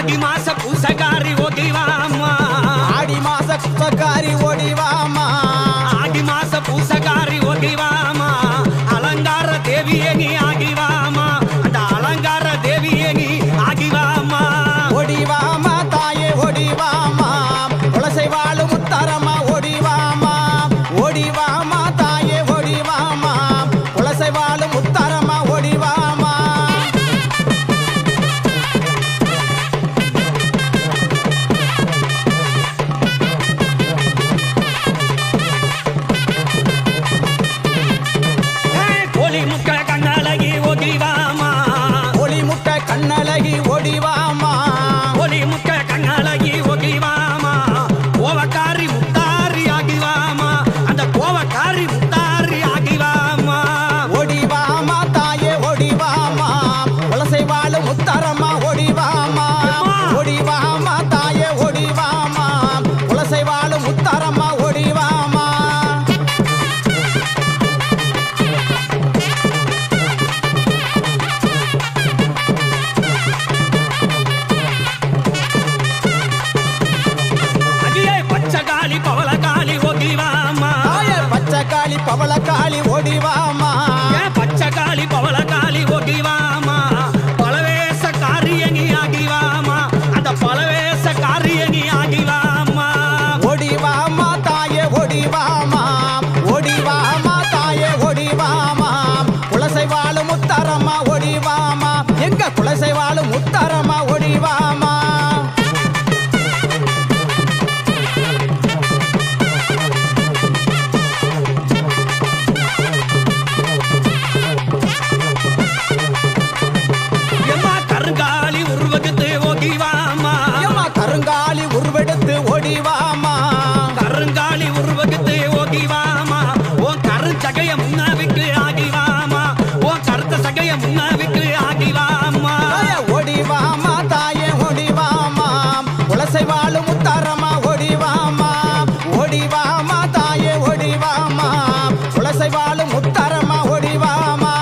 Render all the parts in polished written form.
ஆடி மாச பூசக்காரி ஓடிவாமா ஆடி மாச பூசக்காரி ஓடிவாமா ஆடி மாச பூசக்காரி ஓடிவாமா அலங்கார தேவியே நீ ஆகிவாமா அந்த அலங்கார தேவியே நீ ஆகிவாமா ஓடிவாமா தாயே ஓடிவாமா குலசை வாழும் முத்தாரம்மா ஓடிவாமா ஓடிவாமா தாயே ஓடிவாமா குலசை வாழும் முத்தாரம்மா ஓடிவாமா கோழி முக்க கண்ணழகி ஓடிவாமா ஒளி முட்டை கண்ணழகி ஓடிவாமா கோழி முக்க கண்ணழகி ஓடிவாமா கோவக்காரி முத்தாரி ஆகிவாமா அந்த கோவக்காரி முத்தாரி ஆகிவாமா ஓடிவாமா தாயே ஓடிவாமா குலசை வாழும் முத்தாரம்மா ஓடிவாமா ஓடிவாமா தாயே ஓடிவாமா குலசை வாழும் முத்தாரம்மா ஓடிவாமா அடியே பச்சைக்காளி பவளக்காளி ஓடிவாமா தாயே பச்சைக்காளி பவளக்காளி ஓடிவாமா பச்சைக்காளி பவளக்காளி ஓடிவாமா பலவேச காரியணி ஆகிவாமா அந்த பலவேச காரியணி ஆகிவாமா ஓடிவாமா தாயே ஓடிவாமா ஓடிவாமா தாயே ஓடிவாமா குலசை வாழும் முத்தாரம்மா ஓடிவாமா எங்க குலசை வாழும் முத்தாரம்மா ஓடிவாமா எம்மா கருங்காலி உருவகத்து ஓடிவாமா எம்மா கருங்காலி உருவெடுத்து ஓடிவாமா கருங்காலி உருவகத்து ஓடிவாமா ஓ கரு சகைய முன்னாவிக்கு ஆகிவாமா ஓ கருத்த சகைய முன்னாவிக்கு ஆகிவாமா தாயே ஓடிவாமா தாயே ஓடிவாமா குலசை வாழும் முத்தாரம்மா ஓடிவாமா ஓடிவாமா தாயே ஓடிவாமா குலசை வாழும் முத்தாரம்மா ஓடிவாமா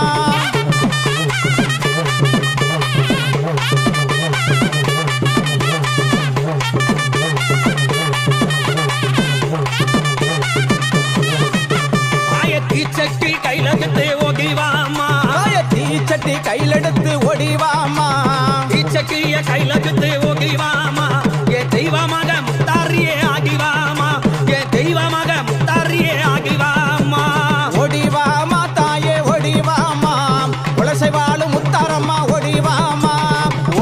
ஆய தீச்சட்டி கைலகத்து ஓடிவாமா தாயே தீச்சட்டி கையிலெடுத்து ஓடிவாமா தீச்சட்டிய கைலகத்து ஓடிவாமா ஏ தெய்வமாக முத்தாரியே ஆகிவாமா ஏ தெய்வமாக முத்தாரியே ஆகிவாமா ஓடிவாமா தாயே ஓடிவாமா குலசை வாழும் முத்தாரம்மா ஓடிவாமா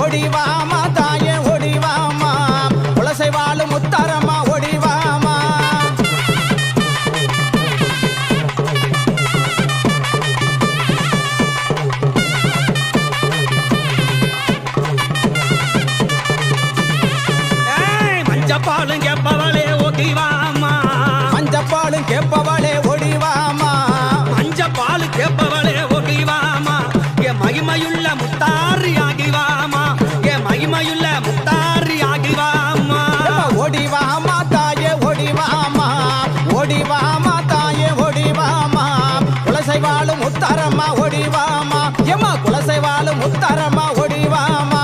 ஓடிவாமா தாயே ஓடிவாமா குலசை வாழும் முத்தாரம்மா ஓடிவாமா ஏய் மஞ்சப்பாலும் கேப்பவளே ஓடிவாமா மஞ்சப்பாலும் கேப்பவளே ஓடிவாமா மஞ்சப்பாலு கேப்பவளே ஓடிவாமா ஏ மகிமையுள்ள முத்தாரி ஆகிவாமா ஏ மகிமையுள்ள முத்தாரி ஆகிவாமா ஓடிவாமா தாயே ஓடிவாமா ஓடிவாமா தாயே ஓடிவாமா குலசை வாழும் முத்தாரம்மா ஓடிவாமா எம்மா குலசை வாழும் முத்தாரம்மா ஓடிவாமா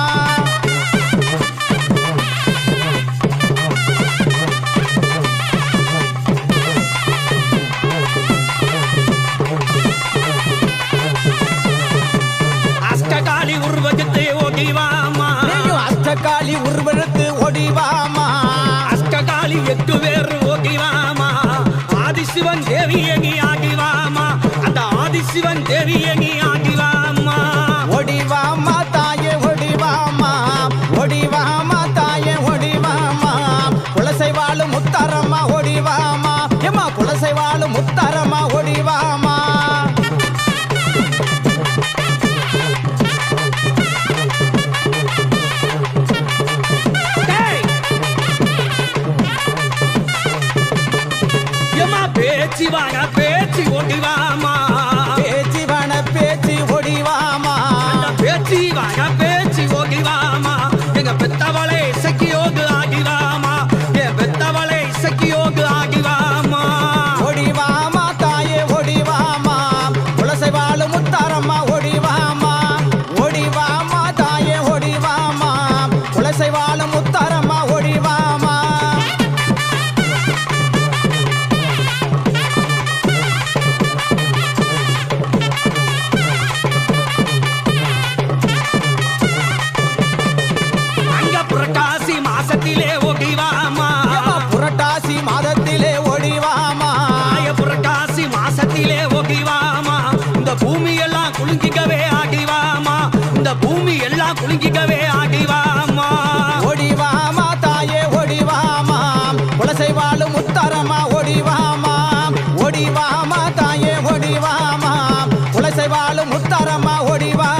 அஷ்டகாளி உருவகத்து ஓடிவாமா நீயும் அஷ்டகாளி உருவெடுத்து ஓடிவாமா அஷ்டகாளி 8 பேர் ஓடிவாமா ஆதிசிவன் தேவியணி ஆகிவாமா அந்த ஆதிசிவன் தேவியணி ஆகிவாமா ஓடிவாமா தாயே ஓடிவாமா ஓடிவாமா தாயே ஓடிவாமா குலசை வாழும் முத்தாரம்மா ஓடிவாமா எம்மா குலசை வாழும் முத்தாரம்மா ஓடிவாமா டேய்! எம்மா பேச்சு வாங்க பேச்சு ஓடிவாமா பேச்சிவன பேச்சு ஓடிவாமா அந்த பேச்சு வாங்க பேச்சு ஓடிவாமா எங்க பெத்தவளை இசக்கியோகு ஆகிவாமா என் பெத்தவளை இசக்கியோகு ஆகிவாமா ஓடிவாமா தாயே ஓடிவாமா குலசை வாழும் முத்தாரம்மா ஓடிவாமா ஓடிவாமா தாயே ஓடிவாமா குலசை வாழும் புரட்டாசி மாசத்திலே ஓடிவாமா புரட்டாசி மாதத்திலே ஓடிவாமா புரட்டாசி மாசத்திலே ஓடிவாமா இந்த பூமி எல்லாம் குலுங்கிக்கவே ஆடிவாமா இந்த பூமி எல்லாம் குலுங்கிக்கவே ஆடிவாமா ஓடிவாமா தாயே ஓடிவாமா குலசை வாழும் முத்தாரம்மா ஓடிவாமா ஓடிவாமா தாயே ஓடிவாமா குலசை வாழும் முத்தாரம்மா ஓடிவா